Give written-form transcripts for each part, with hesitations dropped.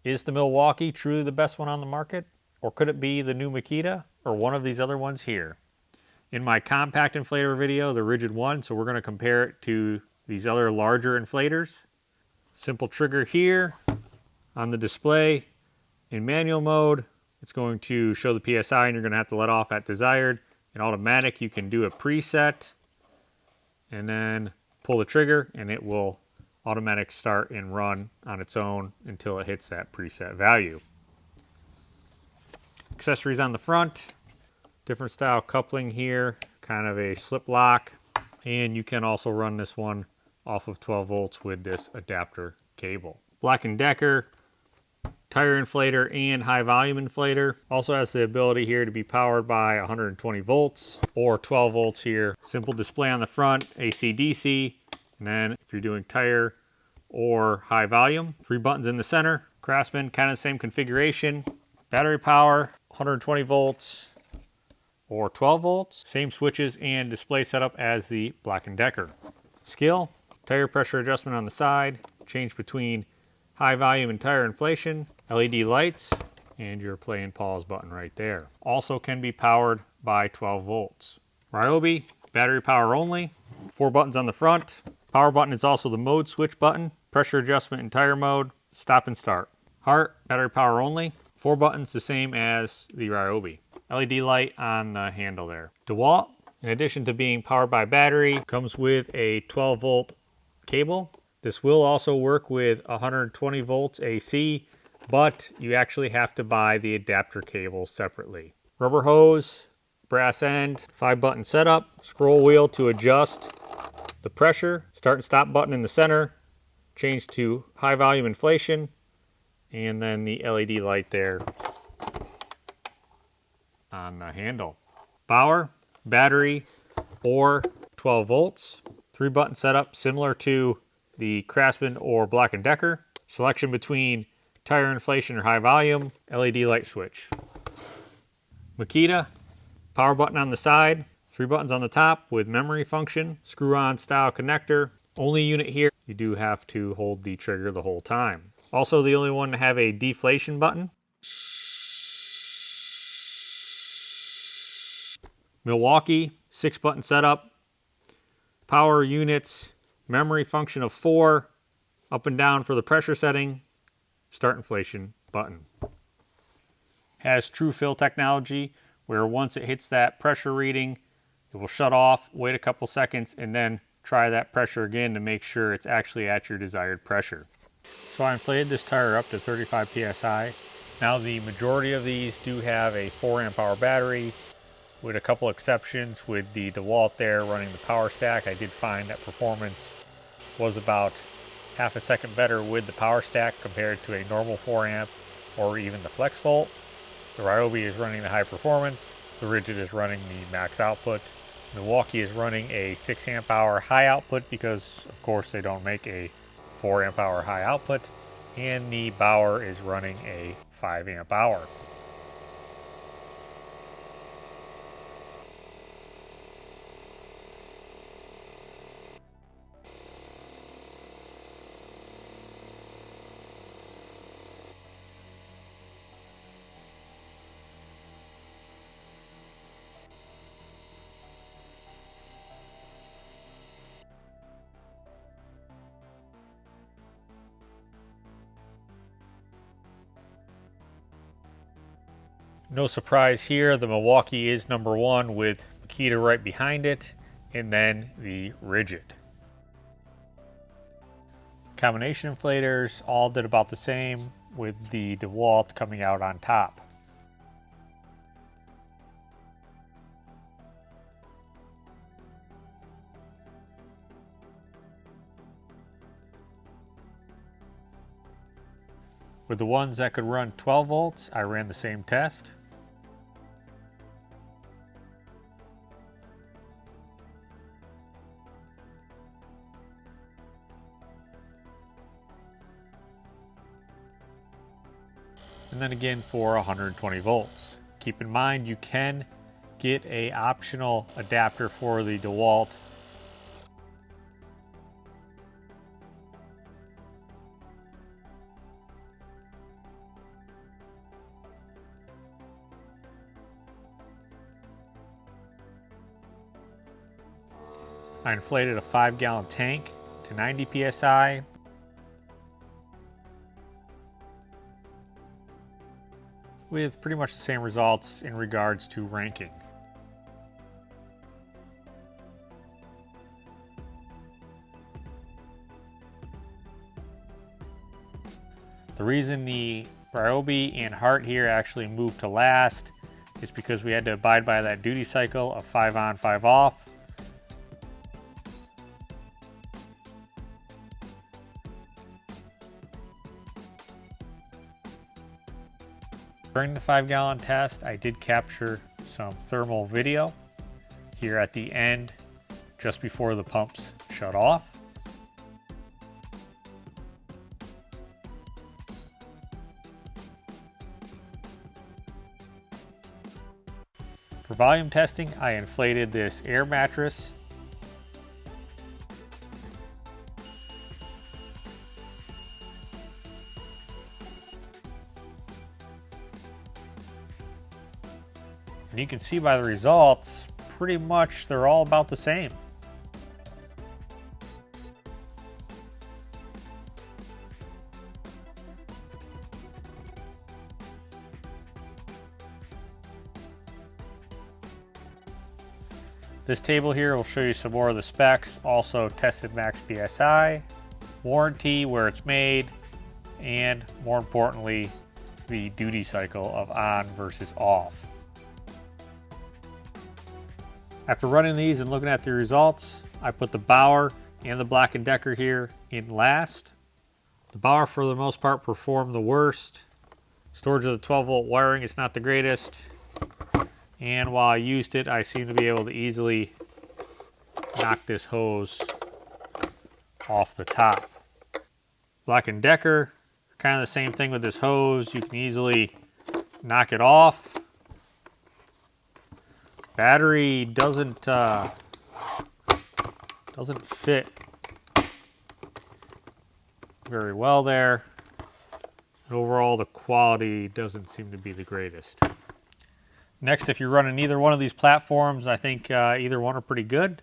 Is the Milwaukee truly the best one on the market? Or could it be the new Makita or one of these other ones here? In my compact inflator video, the Ridgid one, so we're going to compare it to these other larger inflators. Simple trigger here on the display. In manual mode, it's going to show the PSI and you're going to have to let off at desired. In automatic, you can do a preset and then pull the trigger and it will automatic start and run on its own until it hits that preset value. Accessories on the front, different style coupling here, kind of a slip lock, and you can also run this one off of 12 volts with this adapter cable. Black & Decker tire inflator and high volume inflator. Also has the ability here to be powered by 120 volts or 12 volts here. Simple display on the front, AC DC, and then if you're doing tire or high volume, 3 buttons in the center. Craftsman, kind of the same configuration. Battery power, 120 volts or 12 volts. Same switches and display setup as the Black & Decker. Skil, tire pressure adjustment on the side, change between high volume and tire inflation, LED lights, and your play and pause button right there. Also can be powered by 12 volts. Ryobi, battery power only, 4 buttons on the front. Power button is also the mode switch button, pressure adjustment in tire mode, stop and start. Hart, battery power only, 4 buttons the same as the Ryobi. LED light on the handle there. Dewalt, in addition to being powered by battery, comes with a 12 volt cable. This will also work with 120 volts AC, but you actually have to buy the adapter cable separately. Rubber hose, brass end, 5 button setup, scroll wheel to adjust the pressure, start and stop button in the center, change to high volume inflation, and then the LED light there on the handle. Bauer, battery or 12 volts, 3 button setup similar to the Craftsman or Black & Decker. Selection between tire inflation or high volume, LED light switch. Makita, power button on the side, 3 buttons on the top with memory function, screw-on style connector. Only unit here, you do have to hold the trigger the whole time. Also the only one to have a deflation button. Milwaukee, 6 button setup, power units, memory function of 4, up and down for the pressure setting, start inflation button. Has true fill technology where once it hits that pressure reading, it will shut off, wait a couple seconds, and then try that pressure again to make sure it's actually at your desired pressure. So I inflated this tire up to 35 psi. Now the majority of these do have a 4 amp hour battery, with a couple exceptions. With the Dewalt there running the power stack, I did find that performance was about half a second better with the power stack compared to a normal 4 amp or even the flex volt. The Ryobi is running the high performance, the Ridgid is running the max output, Milwaukee is running a 6 amp hour high output because of course they don't make a 4 amp hour high output, and the Bauer is running a 5 amp hour. No surprise here, the Milwaukee is number 1 with Makita right behind it, and then the Ridgid. Combination inflators all did about the same, with the Dewalt coming out on top. With the ones that could run 12 volts, I ran the same test. And then again for 120 volts. Keep in mind you can get an optional adapter for the Dewalt. I inflated a 5-gallon tank to 90 psi. With pretty much the same results in regards to ranking. The reason the Ryobi and Hart here actually moved to last is because we had to abide by that duty cycle of 5 on, 5 off. During the 5-gallon test, I did capture some thermal video here at the end, just before the pumps shut off. For volume testing, I inflated this air mattress. And you can see by the results, pretty much they're all about the same. This table here will show you some more of the specs, also tested max PSI, warranty, where it's made, and more importantly, the duty cycle of on versus off. After running these and looking at the results, I put the Bauer and the Black & Decker here in last. The Bauer for the most part performed the worst. Storage of the 12-volt wiring is not the greatest. And while I used it, I seem to be able to easily knock this hose off the top. Black & Decker, kind of the same thing with this hose. You can easily knock it off. Battery doesn't fit very well there. And overall, the quality doesn't seem to be the greatest. Next, if you're running either one of these platforms, I think either one are pretty good.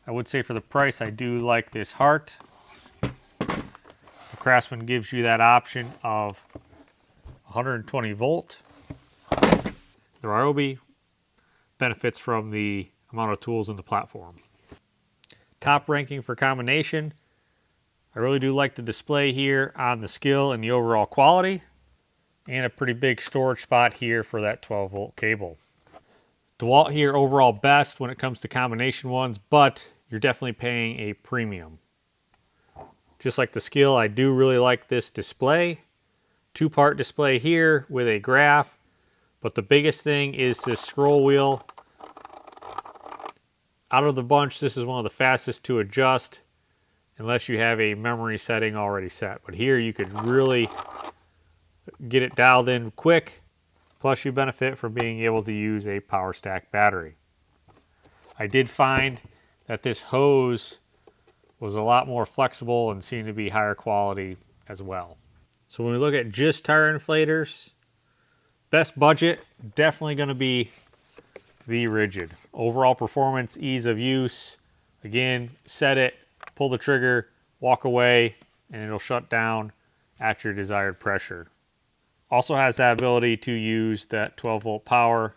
I would say for the price, I do like this Hart. The Craftsman gives you that option of 120 volt. The Ryobi benefits from the amount of tools in the platform. Top ranking for combination. I really do like the display here on the Skil and the overall quality, and a pretty big storage spot here for that 12-volt cable. Dewalt here overall best when it comes to combination ones, but you're definitely paying a premium. Just like the Skil, I do really like this display. 2-part display here with a graph. But the biggest thing is this scroll wheel. Out of the bunch, this is one of the fastest to adjust unless you have a memory setting already set. But here you could really get it dialed in quick. Plus you benefit from being able to use a power stack battery. I did find that this hose was a lot more flexible and seemed to be higher quality as well. So when we look at just tire inflators, best budget, definitely going to be the Ridgid. Overall performance, ease of use. Again, set it, pull the trigger, walk away, and it'll shut down at your desired pressure. Also has that ability to use that 12-volt power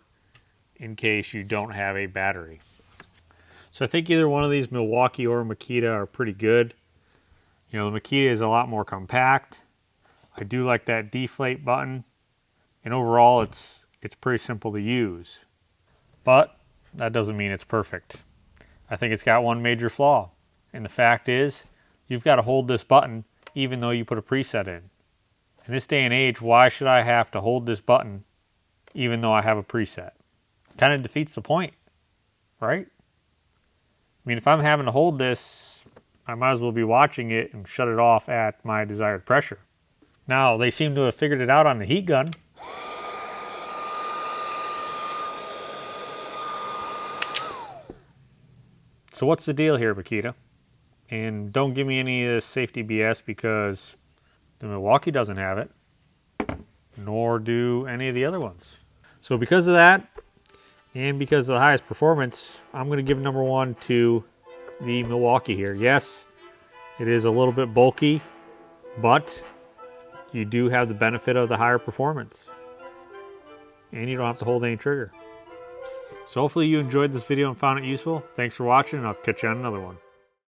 in case you don't have a battery. So I think either one of these, Milwaukee or Makita, are pretty good. You know, the Makita is a lot more compact. I do like that deflate button. And overall, it's pretty simple to use. But that doesn't mean it's perfect. I think it's got one major flaw. And the fact is, you've got to hold this button even though you put a preset in. In this day and age, why should I have to hold this button even though I have a preset? Kind of defeats the point, right? I mean, if I'm having to hold this, I might as well be watching it and shut it off at my desired pressure. Now, they seem to have figured it out on the heat gun. So what's the deal here, Makita? And don't give me any of this safety BS because the Milwaukee doesn't have it, nor do any of the other ones. So because of that, and because of the highest performance, I'm going to give number one to the Milwaukee here. Yes, it is a little bit bulky, but you do have the benefit of the higher performance. And you don't have to hold any trigger. So hopefully you enjoyed this video and found it useful. Thanks for watching, and I'll catch you on another one.